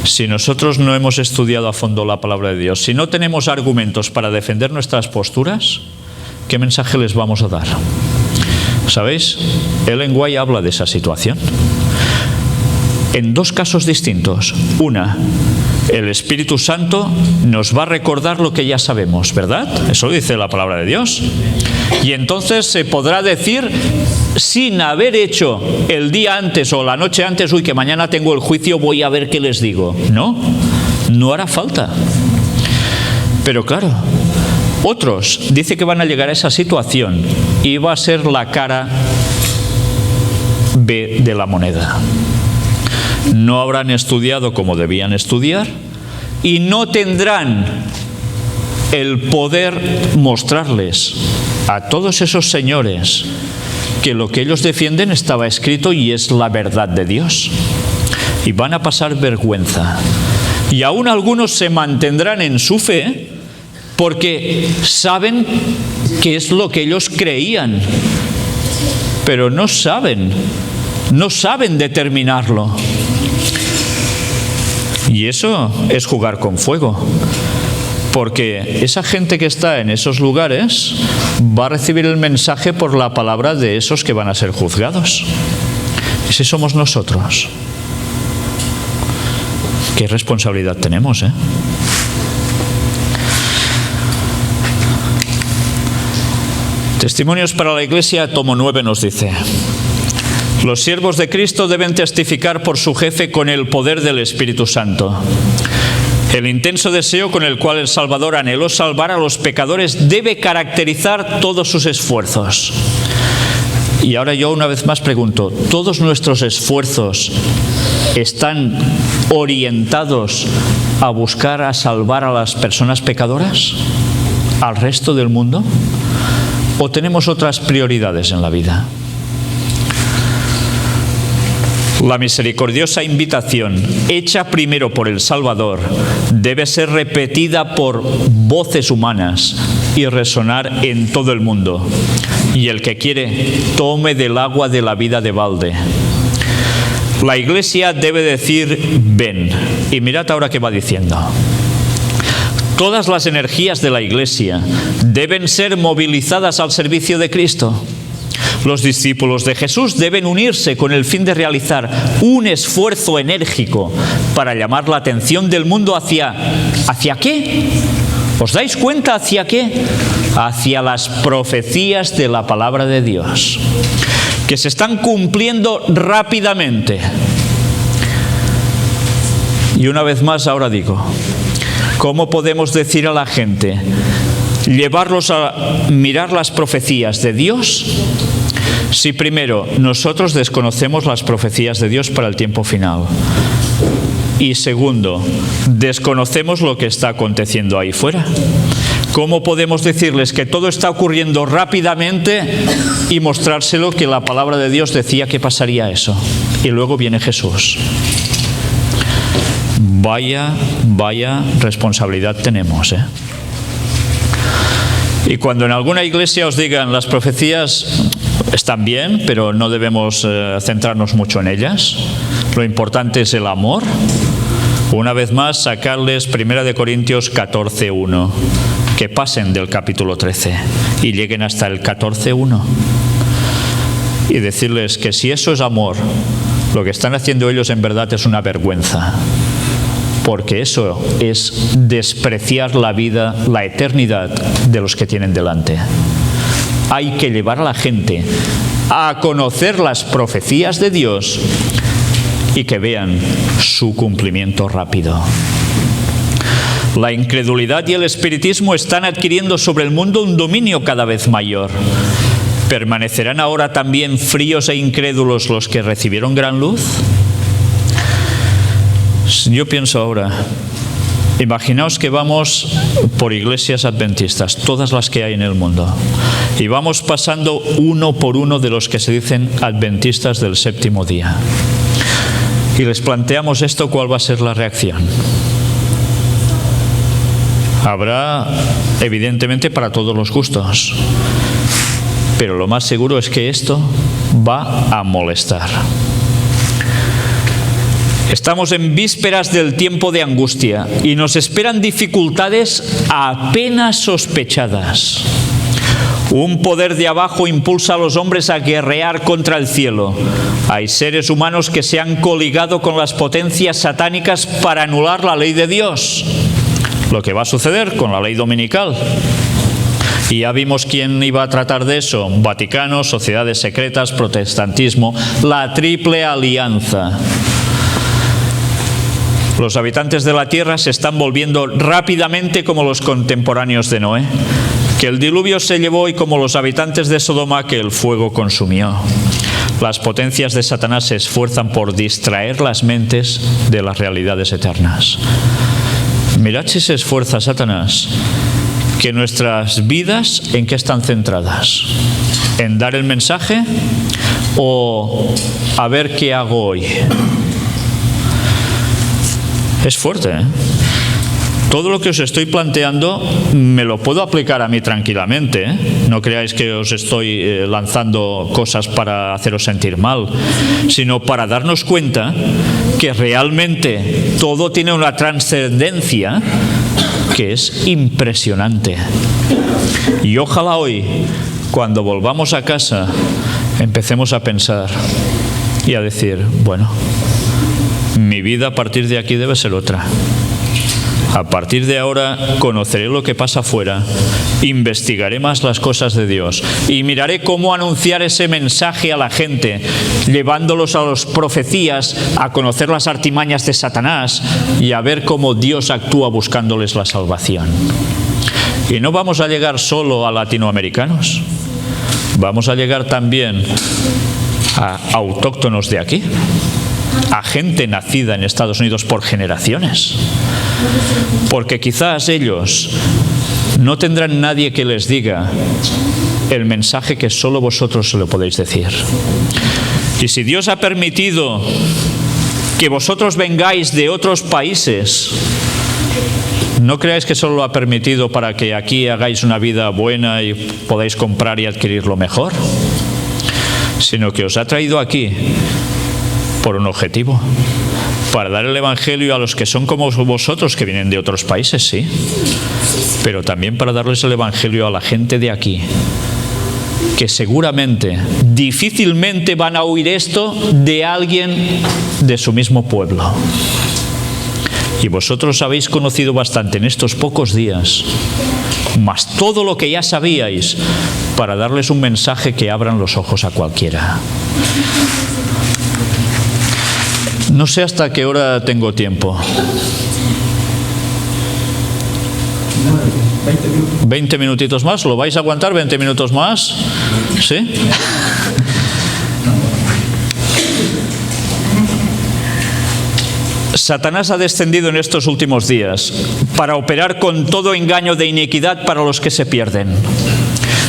si nosotros no hemos estudiado a fondo la palabra de Dios, si no tenemos argumentos para defender nuestras posturas, ¿qué mensaje les vamos a dar? ¿Sabéis? Ellen White habla de esa situación en dos casos distintos. Una, el Espíritu Santo nos va a recordar lo que ya sabemos, ¿verdad? Eso lo dice la palabra de Dios. Y entonces se podrá decir, sin haber hecho el día antes o la noche antes, uy, que mañana tengo el juicio, voy a ver qué les digo. No, no hará falta. Pero claro, otros dice que van a llegar a esa situación y va a ser la cara B de la moneda. No habrán estudiado como debían estudiar y no tendrán el poder mostrarles a todos esos señores que lo que ellos defienden estaba escrito y es la verdad de Dios. Y van a pasar vergüenza. Y aún algunos se mantendrán en su fe porque saben que es lo que ellos creían, pero no saben determinarlo. Y eso es jugar con fuego, porque esa gente que está en esos lugares va a recibir el mensaje por la palabra de esos que van a ser juzgados. Ese somos nosotros. ¿Qué responsabilidad tenemos, eh? Testimonios para la Iglesia, tomo 9, nos dice: los siervos de Cristo deben testificar por su jefe con el poder del Espíritu Santo. El intenso deseo con el cual el Salvador anheló salvar a los pecadores debe caracterizar todos sus esfuerzos. Y ahora yo una vez más pregunto, ¿todos nuestros esfuerzos están orientados a buscar a salvar a las personas pecadoras? ¿Al resto del mundo? ¿O tenemos otras prioridades en la vida? La misericordiosa invitación, hecha primero por el Salvador, debe ser repetida por voces humanas y resonar en todo el mundo. Y el que quiere, tome del agua de la vida de balde. La Iglesia debe decir, ven. Y mirad ahora qué va diciendo. Todas las energías de la Iglesia deben ser movilizadas al servicio de Cristo. Los discípulos de Jesús deben unirse con el fin de realizar un esfuerzo enérgico para llamar la atención del mundo ¿hacia qué? ¿Os dais cuenta hacia qué? Hacia las profecías de la palabra de Dios, que se están cumpliendo rápidamente. Y una vez más ahora digo, ¿cómo podemos decir a la gente, llevarlos a mirar las profecías de Dios, si primero nosotros desconocemos las profecías de Dios para el tiempo final? Y segundo, desconocemos lo que está aconteciendo ahí fuera. ¿Cómo podemos decirles que todo está ocurriendo rápidamente y mostrárselo que la palabra de Dios decía que pasaría eso? Y luego viene Jesús. Vaya responsabilidad tenemos, ¿eh? Y cuando en alguna iglesia os digan las profecías están bien, pero no debemos centrarnos mucho en ellas, lo importante es el amor, una vez más sacarles 1 Corintios 14:1, que pasen del capítulo 13 y lleguen hasta el 14:1 y decirles que si eso es amor, lo que están haciendo ellos en verdad es una vergüenza, porque eso es despreciar la vida, la eternidad de los que tienen delante. Hay que llevar a la gente a conocer las profecías de Dios y que vean su cumplimiento rápido. La incredulidad y el espiritismo están adquiriendo sobre el mundo un dominio cada vez mayor. ¿Permanecerán ahora también fríos e incrédulos los que recibieron gran luz? Yo pienso ahora, imaginaos que vamos por iglesias adventistas, todas las que hay en el mundo, y vamos pasando uno por uno de los que se dicen adventistas del séptimo día. Y les planteamos esto, ¿cuál va a ser la reacción? Habrá, evidentemente, para todos los gustos, pero lo más seguro es que esto va a molestar. Estamos en vísperas del tiempo de angustia y nos esperan dificultades apenas sospechadas. Un poder de abajo impulsa a los hombres a guerrear contra el cielo. Hay seres humanos que se han coligado con las potencias satánicas para anular la ley de Dios. Lo que va a suceder con la ley dominical. Y ya vimos quién iba a tratar de eso. Vaticano, sociedades secretas, protestantismo, la triple alianza. Los habitantes de la tierra se están volviendo rápidamente como los contemporáneos de Noé, que el diluvio se llevó, y como los habitantes de Sodoma, que el fuego consumió. Las potencias de Satanás se esfuerzan por distraer las mentes de las realidades eternas. Mirad si se esfuerza Satanás, que nuestras vidas, ¿en qué están centradas? ¿En dar el mensaje o a ver qué hago hoy? Es fuerte, ¿eh? Todo lo que os estoy planteando me lo puedo aplicar a mí tranquilamente, ¿eh? No creáis que os estoy lanzando cosas para haceros sentir mal, sino para darnos cuenta que realmente todo tiene una trascendencia que es impresionante. Y ojalá hoy, cuando volvamos a casa, empecemos a pensar y a decir, bueno, mi vida a partir de aquí debe ser otra. A partir de ahora conoceré lo que pasa afuera, investigaré más las cosas de Dios y miraré cómo anunciar ese mensaje a la gente, llevándolos a las profecías, a conocer las artimañas de Satanás y a ver cómo Dios actúa buscándoles la salvación. Y no vamos a llegar solo a latinoamericanos, vamos a llegar también a autóctonos de aquí, a gente nacida en Estados Unidos por generaciones, porque quizás ellos no tendrán nadie que les diga el mensaje que solo vosotros se lo podéis decir. Y si Dios ha permitido que vosotros vengáis de otros países, no creáis que solo lo ha permitido para que aquí hagáis una vida buena y podáis comprar y adquirir lo mejor, sino que os ha traído aquí por un objetivo, para dar el Evangelio a los que son como vosotros, que vienen de otros países, sí, pero también para darles el Evangelio a la gente de aquí, que seguramente, difícilmente van a oír esto de alguien de su mismo pueblo. Y vosotros habéis conocido bastante en estos pocos días, más todo lo que ya sabíais, para darles un mensaje que abran los ojos a cualquiera. No sé hasta qué hora tengo tiempo. 20 minutitos más. ¿Lo vais a aguantar 20 minutos más? ¿Sí? Satanás ha descendido en estos últimos días para operar con todo engaño de iniquidad para los que se pierden.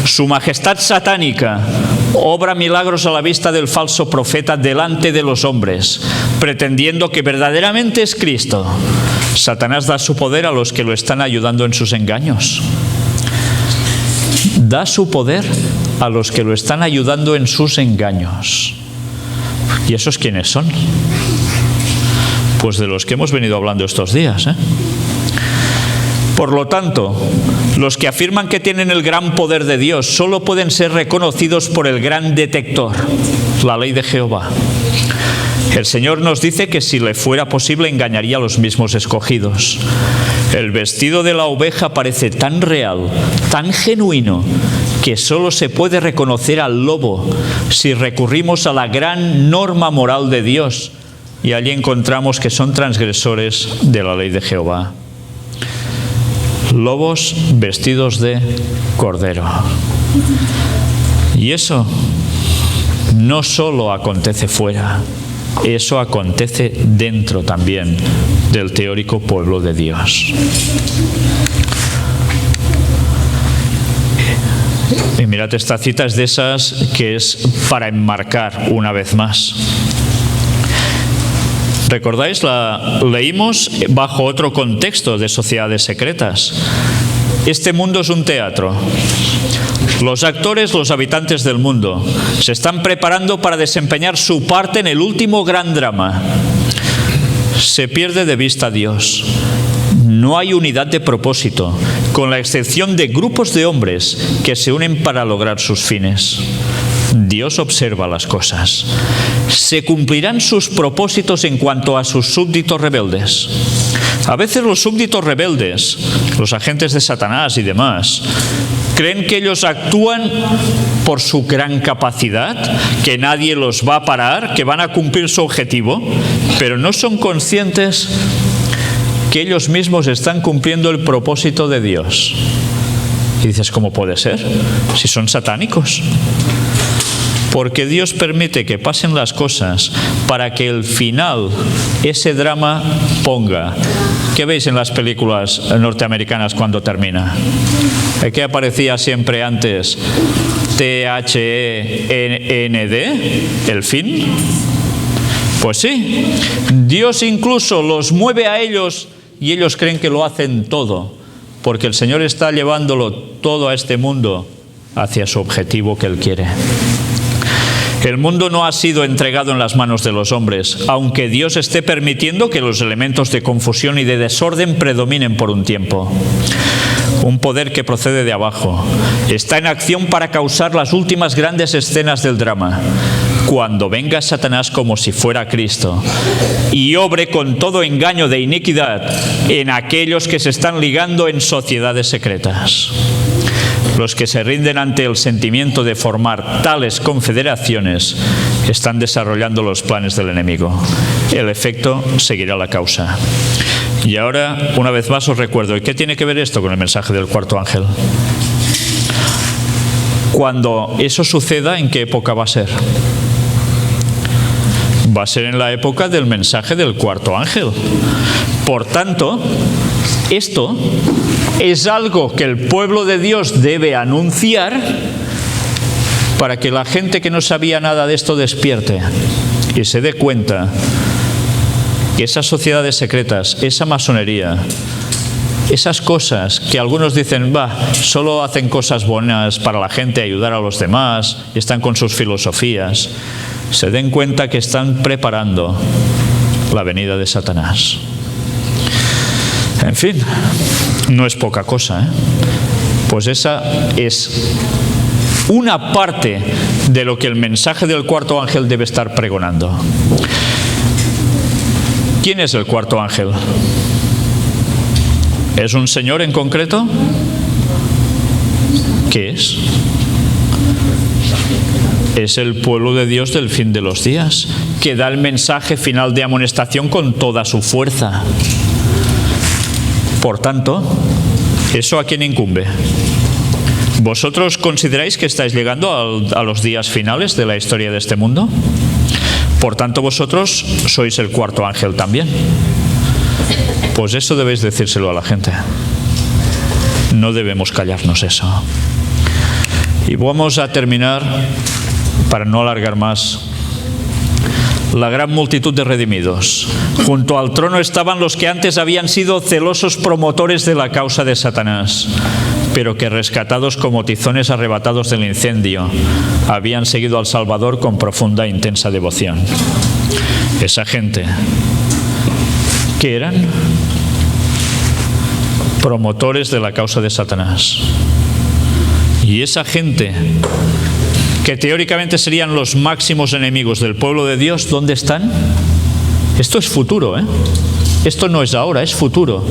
Su majestad satánica obra milagros a la vista del falso profeta delante de los hombres, pretendiendo que verdaderamente es Cristo. Satanás da su poder a los que lo están ayudando en sus engaños. Da su poder a los que lo están ayudando en sus engaños. ¿Y esos quiénes son? Pues de los que hemos venido hablando estos días, ¿eh? Por lo tanto, los que afirman que tienen el gran poder de Dios solo pueden ser reconocidos por el gran detector, la ley de Jehová. El Señor nos dice que si le fuera posible engañaría a los mismos escogidos. El vestido de la oveja parece tan real, tan genuino, que solo se puede reconocer al lobo si recurrimos a la gran norma moral de Dios, y allí encontramos que son transgresores de la ley de Jehová. Lobos vestidos de cordero. Y eso no solo acontece fuera, eso acontece dentro también del teórico pueblo de Dios. Y mirad, esta cita es de esas que es para enmarcar una vez más. ¿Recordáis? La leímos bajo otro contexto de sociedades secretas. Este mundo es un teatro. Los actores, los habitantes del mundo, se están preparando para desempeñar su parte en el último gran drama. Se pierde de vista a Dios. No hay unidad de propósito, con la excepción de grupos de hombres que se unen para lograr sus fines. Dios observa las cosas. Se cumplirán sus propósitos en cuanto a sus súbditos rebeldes. A veces los súbditos rebeldes, los agentes de Satanás y demás, creen que ellos actúan por su gran capacidad, que nadie los va a parar, que van a cumplir su objetivo, pero no son conscientes que ellos mismos están cumpliendo el propósito de Dios. Y dices, ¿cómo puede ser? Si son satánicos. Porque Dios permite que pasen las cosas para que el final, ese drama, ponga. ¿Qué veis en las películas norteamericanas cuando termina? ¿Qué aparecía siempre antes? T-H-E-N-D, el fin. Pues sí, Dios incluso los mueve a ellos y ellos creen que lo hacen todo, porque el Señor está llevándolo todo a este mundo hacia su objetivo que Él quiere. El mundo no ha sido entregado en las manos de los hombres, aunque Dios esté permitiendo que los elementos de confusión y de desorden predominen por un tiempo. Un poder que procede de abajo está en acción para causar las últimas grandes escenas del drama, cuando venga Satanás como si fuera Cristo y obre con todo engaño de iniquidad en aquellos que se están ligando en sociedades secretas. Los que se rinden ante el sentimiento de formar tales confederaciones están desarrollando los planes del enemigo. El efecto seguirá la causa. Y ahora, una vez más os recuerdo, ¿y qué tiene que ver esto con el mensaje del cuarto ángel? Cuando eso suceda, ¿en qué época va a ser? Va a ser en la época del mensaje del cuarto ángel. Por tanto, esto es algo que el pueblo de Dios debe anunciar para que la gente que no sabía nada de esto despierte y se dé cuenta que esas sociedades secretas, esa masonería, esas cosas que algunos dicen, solo hacen cosas buenas para la gente, ayudar a los demás, y están con sus filosofías, se den cuenta que están preparando la venida de Satanás. En fin, no es poca cosa, ¿eh? Pues esa es una parte de lo que el mensaje del cuarto ángel debe estar pregonando. ¿Quién es el cuarto ángel? ¿Es un señor en concreto? ¿Qué es? Es el pueblo de Dios del fin de los días, que da el mensaje final de amonestación con toda su fuerza. Por tanto, ¿eso a quién incumbe? ¿Vosotros consideráis que estáis llegando a los días finales de la historia de este mundo? Por tanto, vosotros sois el cuarto ángel también. Pues eso debéis decírselo a la gente. No debemos callarnos eso. Y vamos a terminar, para no alargar más. La gran multitud de redimidos. Junto al trono estaban los que antes habían sido celosos promotores de la causa de Satanás, pero que, rescatados como tizones arrebatados del incendio, habían seguido al Salvador con profunda e intensa devoción. Esa gente, ¿qué eran? Promotores de la causa de Satanás. Y esa gente, que teóricamente serían los máximos enemigos del pueblo de Dios, ¿dónde están? Esto es futuro, ¿eh? Esto no es ahora, es futuro.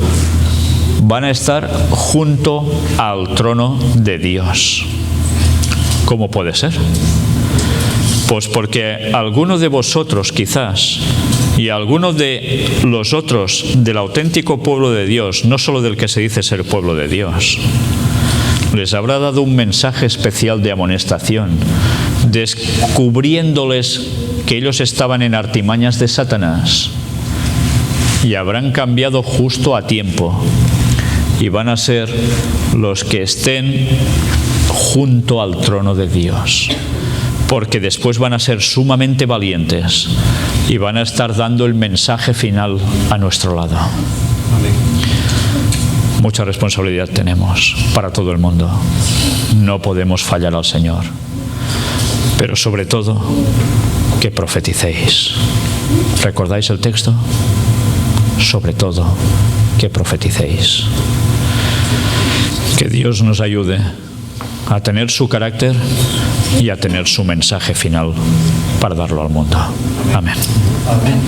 Van a estar junto al trono de Dios. ¿Cómo puede ser? Pues porque alguno de vosotros quizás, y alguno de los otros del auténtico pueblo de Dios, no solo del que se dice ser pueblo de Dios, les habrá dado un mensaje especial de amonestación, descubriéndoles que ellos estaban en artimañas de Satanás, y habrán cambiado justo a tiempo, y van a ser los que estén junto al trono de Dios, porque después van a ser sumamente valientes y van a estar dando el mensaje final a nuestro lado. Mucha responsabilidad tenemos para todo el mundo. No podemos fallar al Señor. Pero sobre todo, que profeticéis. ¿Recordáis el texto? Sobre todo, que profeticéis. Que Dios nos ayude a tener su carácter y a tener su mensaje final para darlo al mundo. Amén. Amén.